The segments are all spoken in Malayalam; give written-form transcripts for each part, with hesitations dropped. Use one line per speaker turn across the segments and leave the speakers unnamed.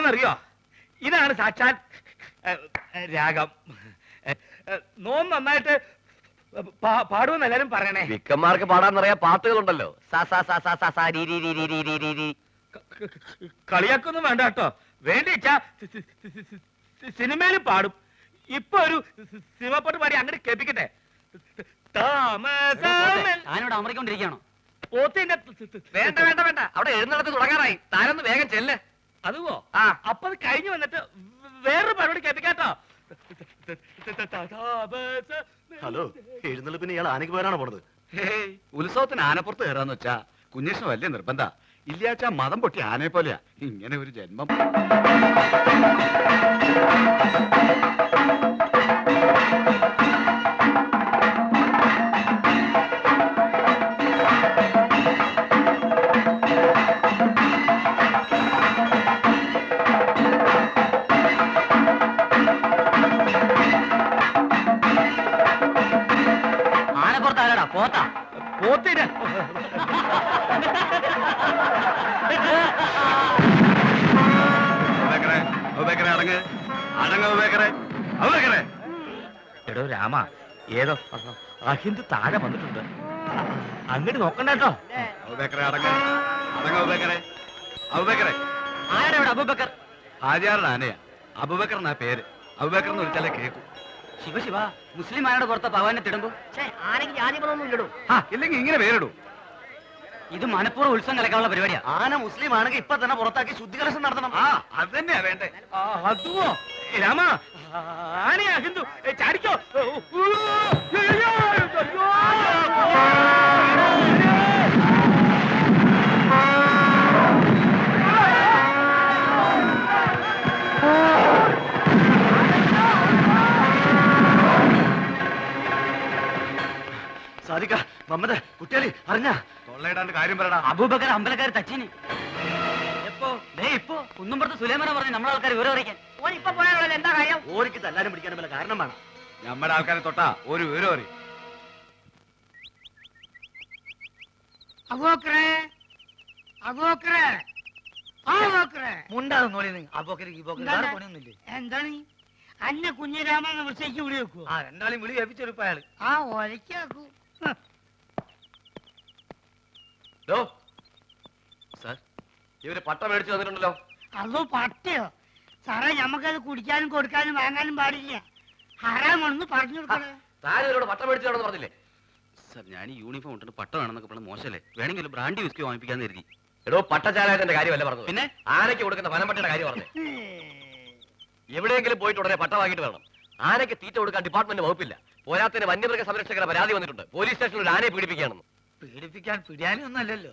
എന്താണെന്നറിയോ? ഇതാണ് സാക്ഷാൽ രാഗം. നോം നന്നായിട്ട് പാടുമെന്ന് എല്ലാരും പറയണേ.
വിക്കന്മാർക്ക് പാടാന്നറിയാ പാട്ടുകളുണ്ടല്ലോ.
കളിയാക്കൊന്നും വേണ്ട കേട്ടോ. വേണ്ടിച്ചാ സിനിമയിലും പാടും. ഇപ്പൊ ഒരു സിനിമപ്പാട്ട് പാടി അങ്ങനെ കേൾപ്പിക്കട്ടെ.
അമറിക്കൊണ്ടിരിക്കണോ?
പോത്തിന്റെ
വേണ്ട വേണ്ട വേണ്ട, അവിടെ എഴുന്നള്ളത്ത് തുടങ്ങാറായി. താനൊന്ന് വേഗം ചെല്ല്.
അതുവോ? അപ്പൊ അത് കഴിഞ്ഞു വന്നിട്ട് വേറൊരു പരിപാടി കേൾപ്പിക്കാട്ടോ.
ഹലോ, എഴുന്നള്ളിപ്പിന് ഇയാൾ ആനയ്ക്ക് പോരാണോ പോണത്?
ഉത്സവത്തിന് ആനപ്പുറത്ത് കയറാന്ന് വെച്ചാ കുഞ്ഞേഷിന് വലിയ നിർബന്ധ. ഇല്ലാച്ചാ മതം പൊട്ടി ആനയെ പോലെയാ. ഇങ്ങനെ ഒരു ജന്മം.
പോത്താ
പോത്തിന് എടോ രാമ, ഏതോ അഹിന്ദു താഴെ വന്നിട്ടുണ്ട്. അങ്ങോട്ട് നോക്കണ്ട കേട്ടോ.
അബൂബക്കർ
ഹാജിയാറുടെ ആനയാ. അബൂബക്കർ എന്നാ പേര്. അബൂബക്കർ എന്ന് വിളിച്ചാലേ കേൾക്കും.
ശിവ ശിവ, മുസ്ലിം ആനയുടെ പുറത്ത് ഭഗവാനെ തിടുമ്പോ
ഇല്ലെങ്കിൽ ഇങ്ങനെ പേരിടൂ.
ഇത് മനപ്പൂർവ്വം ഉത്സവം കലക്കാനുള്ള പരിപാടിയാ.
ആന മുസ്ലിം ആണെങ്കിൽ ഇപ്പൊ തന്നെ പുറത്താക്കി ശുദ്ധികലശം നടത്തണം.
അത് തന്നെയാ വേണ്ടേ.
അതുവോ? രാമ, ആനയാ ഹിന്ദു. ചാടിക്കോ.
സാധിക്ക മമ്മദ് കുട്ടികളി അറിഞ്ഞ
തൊള്ളയിടാണ്ട് കാര്യം പറയടാ.
അബൂബക്കർ അമ്പലക്കാർ തച്ചിന് എപ്പോ ഇപ്പൊ കുന്നുംപുറത്ത് സുലൈമാനെ പറഞ്ഞു നമ്മളെ ആൾക്കാർ വിവരം അറിയിക്കാൻ.
ഇപ്പൊ പോയാലുള്ള എന്താ കാര്യം?
ഓരിക്ക് തല്ലാനും പിടിക്കാനും വല്ല കാരണം വേണം.
നമ്മുടെ ആൾക്കാരെ തൊട്ടാ ഒരു വിവരം അറിയും.
എന്താണ് അന്നെ കുഞ്ഞിരാമെന്ന് വിളിച്ചേക്ക് വിളി വെക്കൂ.
രണ്ടാളും വിളി ഏൽപ്പിച്ചെടുപ്പ അയാള്.
ഒലക്കാക്കൂ.
ഇവര് പട്ട മേടിച്ചു തന്നിട്ടുണ്ടല്ലോ.
അതോ പട്ടയോ? സാറേ, ഞമ്മക്കത് കുടിക്കാനും കൊടുക്കാനും വാങ്ങാനും പാടില്ല. ഹറാമാണെന്ന് പറഞ്ഞു കൊടുക്കണേ.
താനോട് പട്ട മേടിച്ചു പറഞ്ഞില്ലേ?
സർ, ഞാൻ ഈ യൂണിഫോം ഇട്ടിട്ട് പട്ട വേണമെന്നൊക്കെ പറഞ്ഞ മോശമല്ലേ? വേണമെങ്കിൽ ബ്രാൻഡി വിസ്കി വാങ്ങിപ്പിക്കാന്ന് കരുതി.
എടോ, പട്ടച്ചാലായതിന്റെ കാര്യമല്ല പറഞ്ഞു. പിന്നെ ആനയ്ക്ക് കൊടുക്കുന്ന വനംപട്ടയുടെ കാര്യം പറഞ്ഞു. എവിടെയെങ്കിലും പോയിട്ട് ഉടനെ പട്ട വാങ്ങിയിട്ട് വേണം. ആനയ്ക്ക് തീറ്റ കൊടുക്കാൻ ഡിപ്പാർട്ട്മെന്റ് വകുപ്പില്ല. പോരാത്തിന് വന്യമൃഗ സംരക്ഷകരുടെ പരാതി വന്നിട്ടുണ്ട്. പോലീസ് സ്റ്റേഷനിൽ ഒരു ആനയെ പീഡിപ്പിക്കുകയാണെന്ന്.
പീഡിപ്പിക്കാൻ പിടിയാനൊന്നും അല്ലല്ലോ.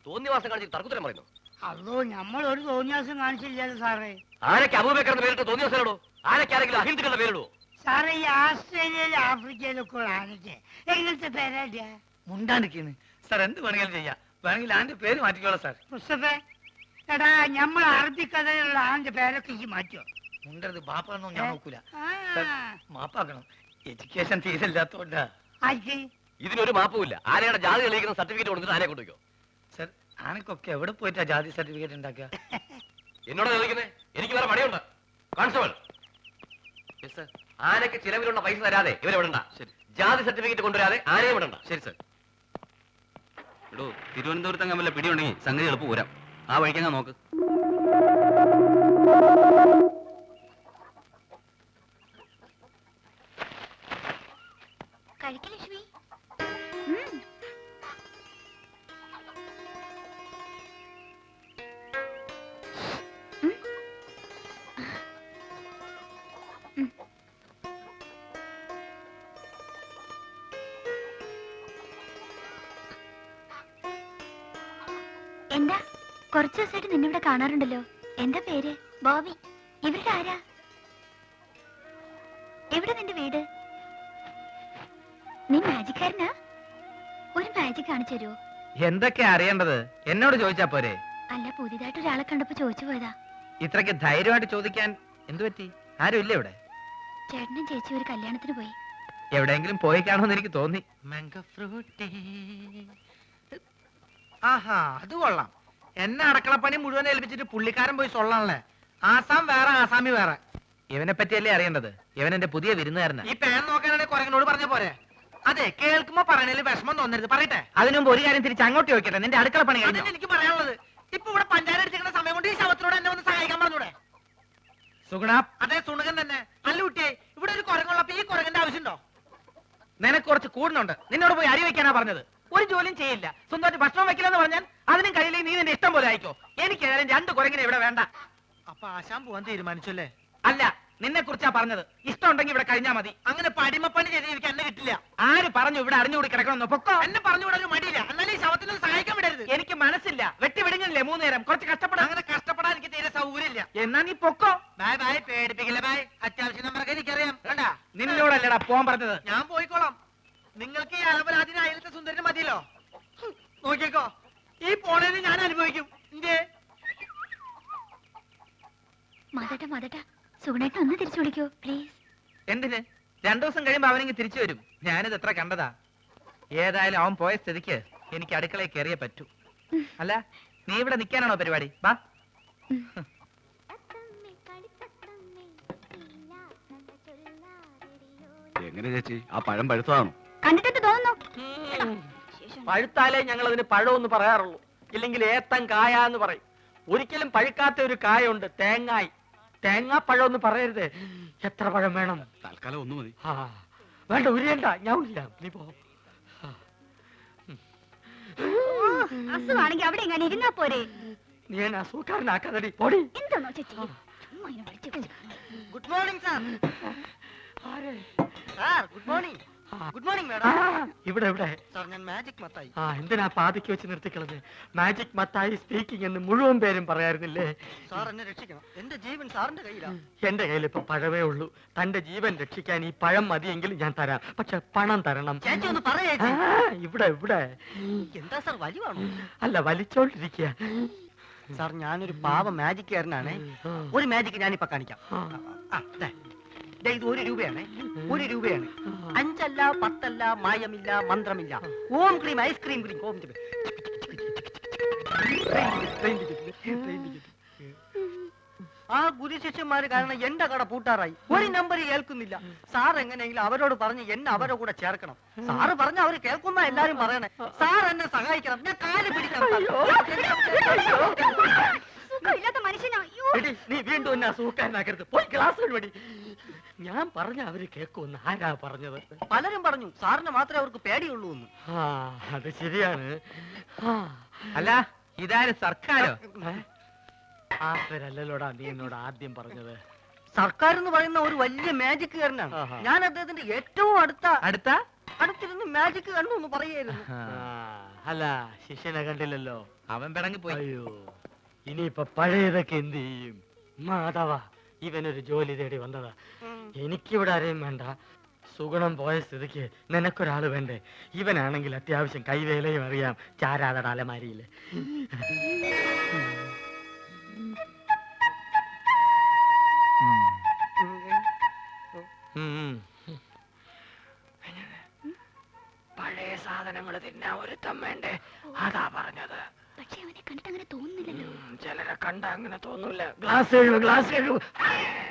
തോന്നിവാസം കാണിച്ച് തർക്കുത്തരം പറയുന്നു.
അതോ നമ്മൾ ഒരു തോന്നിയാസം കാണിച്ചില്ലല്ലോ സാറേ.
ആനയ്ക്ക് അബൂബക്കറിന്റെ പേരിട്ട് തോന്നിവാസനോ? ആനയ്ക്ക് ആരെങ്കിലും അഹിന്ദുക്കളുടെ പേരിടോ?
സാറേ, ഈ ആസ്ട്രേലിയയിലും ആഫ്രിക്കയിലൊക്കെ ഉള്ള ആനയ്ക്ക് എങ്ങനത്തെ പേരാടിയ?
മുണ്ടാണ്ടിരിക്കുന്നു സാർ. എന്ത് വേണമെങ്കിലും ചെയ്യാം. വേണമെങ്കിൽ ആന്റെ പേര് മാറ്റിക്കോളാം സാർ.
മുസ്തഫേ, എടാ, നമ്മൾ അറബിക്കഥയിലുള്ള ആന്റെ പേരൊക്കെ ഈ മാറ്റോ?
മുണ്ടത് ബാപ്പാന്നോ ഞാൻ നോക്കൂല. മാപ്പാക്കണം. എഡ്യൂക്കേഷൻ തീരില്ലാത്തോണ്ടാ.
ആർക്ക്?
ഇതിനൊരു മാപ്പുമില്ല. ആനയുടെ ജാതി തെളിയിക്കുന്ന സർട്ടിഫിക്കറ്റ് കൊടുത്തിട്ട് ആനയെ കൊണ്ടുവയ്ക്കോ.
സാർ, ആനക്കൊക്കെ എവിടെ പോയിട്ടാ ജാതി സർട്ടിഫിക്കറ്റ് ഉണ്ടാക്കുക?
എന്നോട് ചോദിക്കുന്നേ? എനിക്ക് വേറെ പണിയുണ്ട്. കോൺസ്റ്റബിൾ, ആനയ്ക്ക് ചിലവിലുള്ള പൈസ തരാതെ ഇവരെ വിടണ്ട.
ശരി.
ജാതി സർട്ടിഫിക്കറ്റ് കൊണ്ടുവരാതെ ആനയെ വിടണ്ട.
ശരി സർ. എടോ, തിരുവനന്തപുരത്ത് അങ്ങനെ വല്ല പിടിയുണ്ടെങ്കിൽ സംഗതി എളുപ്പം പോരാം. ആ വഴിക്കങ്ങ നോക്ക്.
കഴിക്കലക്ഷ്മി. എന്താ കുറച്ചു ദിവസമായിട്ട് നിന്നിവിടെ കാണാറുണ്ടല്ലോ. എന്താ പേര്? ബോബി. ഇവരുടെ ആരാ? എവിടെ നിന്റെ വീട്? നീ മാജിക്കാരനാ? ഒരു മാജിക് കാണിച്ചു തരുമോ?
എന്തൊക്കെയാ അറിയേണ്ടത്? എന്നോട് ചോദിച്ചാ പോരെ?
അല്ല, പുതിയതായിട്ട് ഒരാളെ കണ്ടപ്പോ ചോദിച്ചു പോയതാ.
ഇത്രയ്ക്ക് ധൈര്യമായിട്ട് ചോദിക്കാൻ എന്തു പറ്റി? ആരും ഇല്ല ഇവിടെ?
ചേട്ടനും ചേച്ചി ഒരു കല്യാണത്തിന് പോയി.
എവിടെയെങ്കിലും പോയി കാണുമെന്ന് എനിക്ക് തോന്നി.
ആഹാ, അത് കൊള്ളാം. എന്നെ അടുക്കളപ്പണി മുഴുവൻ ഏൽപ്പിച്ചിട്ട് പുള്ളിക്കാരൻ പോയി സൊള്ളാണല്ലേ. ആസാം വേറെ ആസാമി വേറെ.
ഇവനെ പറ്റിയല്ലേ അറിയേണ്ടത്? ഇവൻ എന്റെ പുതിയ വിരുന്നുകാരനാ.
ഈ പാൻ നോക്കാനാണെങ്കിൽ കുരങ്ങനോട് പറഞ്ഞ പോരെ. അതെ, കേൾക്കുമ്പോ പറയണേല് വിഷമം തോന്നരുത്. പറയട്ടെ.
അതിനു മുമ്പ് ഒരു കാര്യം തിരിച്ച് അങ്ങോട്ട് ചോദിക്കട്ടെ, നിന്റെ അടുക്കള പണി കഴിഞ്ഞോ?
അതന്നെ എനിക്ക് പറയാനുള്ളത്. ഇപ്പൊ ഇവിടെ പഞ്ചായത്ത് അടിച്ചിരിക്കുന്ന സമയം കൊണ്ട് ഈ ശവത്തിനോട് എന്നെ ഒന്ന് സഹായിക്കാൻ പറഞ്ഞൂടെ?
സുഗുണ,
അതെ, സുണകൻ തന്നെ. അല്ല കുട്ടിയെ, ഇവിടെ ഒരു കുരങ്ങുള്ളപ്പോ ഈ കുരങ്ങന്റെ ആവശ്യമുണ്ടോ?
നിനക്ക് കുറച്ച് കൂടുന്നുണ്ട്. നിന്നോട് പോയി അരി വെക്കാനാ പറഞ്ഞത്. ഒരു ജോലിയും ചെയ്യില്ല, സ്വന്തമായിട്ട് ഭക്ഷണം വെക്കില്ലെന്ന് പറഞ്ഞാൽ അതിനും കഴിയില്ലെങ്കിൽ നീ നിന്റെ ഇഷ്ടം പോലെ ആയിക്കോ. എനിക്ക് ഏതായാലും 2 കുരങ്ങിനെ ഇവിടെ വേണ്ട.
അപ്പൊ ആശാൻ പോവാൻ തീരുമാനിച്ചല്ലേ?
അല്ല, നിന്നെ കുറിച്ചാ പറഞ്ഞത്. ഇഷ്ടമുണ്ടെങ്കിൽ ഇവിടെ കഴിഞ്ഞാ മതി.
അങ്ങനെ പടിമപ്പണി ചെയ്ത് എനിക്ക് എന്നെ കിട്ടില്ല.
ആര് പറഞ്ഞു ഇവിടെ അടിഞ്ഞുകൂടി കിടക്കണമെന്ന്? പൊക്കോ.
എന്നെ പറഞ്ഞുകൂടാൻ ഒരു മടിയില്ല. എന്നാലും ഈ ശവത്തിനൊന്ന് സഹായിക്കാൻ വിടരുത്.
എനിക്ക് മനസ്സില്ല. വെട്ടി വിടുങ്ങില്ലേ 3 നേരം? കുറച്ച് കഷ്ടപ്പെടാം.
അങ്ങനെ കഷ്ടപ്പെടാൻ എനിക്ക് തീരെ സൗകര്യമില്ല.
എന്നാ നീ പൊക്കോ.
ബായ് ബായ്, പേടിപ്പിക്കില്ല ബായ്. അത്യാവശ്യം നമ്പറൊക്കെ എനിക്കറിയാം. കണ്ടാ,
നിന്നോടല്ലടാ പോവാൻ പറഞ്ഞത്.
ഞാൻ പോയിക്കോളാം. നിങ്ങൾക്ക് ഈ അലപരാധിന് അയലത്തെ സുന്ദരന് മതിയല്ലോ. നോക്കിക്കോ, ഈ പോണേന് ഞാൻ അനുഭവിക്കും. ഇന്റെ
മതട്ട സുഗുണേട്ടൻ ഒന്ന് തിരിച്ചു വിളിക്കോ പ്ലീസ്.
എന്തിന്? 2 ദിവസം കഴിയുമ്പോ അവനെങ്കിൽ തിരിച്ചു വരും. ഞാനിത് എത്ര കണ്ടതാ. ഏതായാലും അവൻ പോയ സ്ഥിതിക്ക് എനിക്ക് അടുക്കളയിൽ കയറിയേ പറ്റൂ. അല്ല, നീ ഇവിടെ നിൽക്കാനാണോ പരിപാടി? വാ.
എങ്ങനെ ചേച്ചി, ആ പഴം പഴുത്തതാണോ?
കണ്ടിട്ട് തോന്നുന്നു.
പഴുത്താലേ ഞങ്ങൾ അതിന് പഴമെന്ന് പറയാറുള്ളൂ. ഇല്ലെങ്കിൽ ഏത്തൻ കായ എന്ന് പറയും. ഒരിക്കലും പഴുക്കാത്ത ഒരു കായുണ്ട്, തേങ്ങായി. തേങ്ങാപ്പഴം എന്ന് പറയരുത്. എത്ര പഴം വേണം?
തൽക്കാലം ഒന്ന് മതി.
വേണ്ട, ഉരിയണ്ട, ഞാൻ ഇല്ല. നീ പോ.
അസുഖാണെങ്കിൽ അവിടെ എങ്ങനെ ഇരുന്നാ പോരെ.
നീ എന്നെ അസുഖക്കാരനാക്കാതടി, പൊടി.
എന്താണോ ചേച്ചി ചുമ്മാ ഇങ്ങനെ വിളിച്ചു വിളിച്ചു.
Good morning sir.
ആരെ?
Sir good morning. Good morning
ആ,
മാഡം.
ഇവിടെ ഇവിടെ.
സാർ ഞാൻ മാജിക് മത്തായി.
എന്തിനാ പാതിക്ക് വെച്ച് നിർത്തിക്കളഞ്ഞ്? മാജിക് മത്തായി സ്പീക്കിംഗ് എന്ന് മുഴുവൻ പേരും പറയാറുന്നില്ലേ?
സാർ എന്നെ രക്ഷിക്കണം. എന്റെ ജീവൻ സാറിന്റെ കയ്യിലാണ്.
എന്റെ കയ്യിൽ ഇപ്പൊ പഴമേ ഉള്ളൂ. തന്റെ ജീവൻ രക്ഷിക്കാൻ ഈ പഴം മതിയെങ്കിൽ ഞാൻ തരാം. പക്ഷെ പണം തരണം.
ചേച്ചി ഒന്ന് പറയേ.
ഇവിടെ ഇവിടെ.
എന്താ സാർ വലിവാണോ?
അല്ല, വലിച്ചോണ്ടിരിക്കുക.
സാർ ഞാനൊരു പാവ മാജിക്കാരനാണ്. ഒരു മാജിക് ഞാനിപ്പോ കാണിക്കാം. ഇത് 1 രൂപയാണ്. 1 രൂപയാണ്. 5 അല്ല 10 അല്ല, മായമില്ല, മന്ത്രമില്ല. ഓം ക്രീം, ഐസ്ക്രീം ക്രീം. ഓം ക്രീം. ആ ഗുരുശിഷ്യന്മാര് കാരണം എന്റെ കട പൂട്ടാറായി. ഒരു നമ്പർ കേൾക്കുന്നില്ല. സാർ എങ്ങനെയെങ്കിലും അവരോട് പറഞ്ഞ് എന്നെ അവരുടെ കൂടെ ചേർക്കണം. സാറ് പറഞ്ഞ അവര് കേൾക്കുന്ന എല്ലാരും പറയണേ. സാർ എന്നെ സഹായിക്കണം. ഞാൻ കാല് പിടിക്കണം.
സുഖമില്ലാത്ത മനുഷ്യനാ. അയ്യോ.
എടി, നീ വീണ്ടും എന്നെ അസുഖക്കാരനാക്കരുത്. പോയി ക്ലാസ് വഴി. ഞാൻ പറഞ്ഞ അവര് കേൾക്കുമെന്ന് ആരാ പറഞ്ഞത്?
പലരും പറഞ്ഞു സാറിന് മാത്രമേ അവർക്ക് പേടിയുള്ളൂ എന്ന്.
അത് ശരിയാണ്.
അല്ല, ഇതാരും സർക്കാരോ?
ആ പേരല്ലോടാ നീ എന്നോട് ആദ്യം പറഞ്ഞത്.
സർക്കാർ എന്ന് പറയുന്ന ഒരു വലിയ മാജിക്കുകാരനാണ്.
ആഹാ.
ഞാൻ അദ്ദേഹത്തിന്റെ ഏറ്റവും
അടുത്ത
അടുത്തിരുന്ന് മാജിക് കണ്ടു എന്ന് പറയായിരുന്നു.
അല്ല, ശിഷ്യനെ കണ്ടില്ലല്ലോ.
അവൻ പിടങ്ങി പോയി.
അയ്യോ, ഇനിയിപ്പൊ പഴയതൊക്കെ എന്ത് ചെയ്യും? മാധവ, ഇവനൊരു ജോലി തേടി വന്നതാ. എനിക്കിവിടെ ആരെയും വേണ്ട. സുഗുണം പോയ സ്ഥിതിക്ക് നിനക്കൊരാള് വേണ്ടേ? ഇവനാണെങ്കിൽ അത്യാവശ്യം കൈവേലയും അറിയാം. ചാരാതട അലമാരിയില്. പഴയ സാധനങ്ങൾ തിന്നാ ഒരുത്തം വേണ്ടേ? അതാ പറഞ്ഞത്.
പക്ഷെ അവനെ കണ്ടിട്ട് അങ്ങനെ തോന്നുന്നില്ലല്ലോ.
ചിലരെ കണ്ട അങ്ങനെ തോന്നൂല. ഗ്ലാസ് എഴുതു, ഗ്ലാസ് എഴുതു.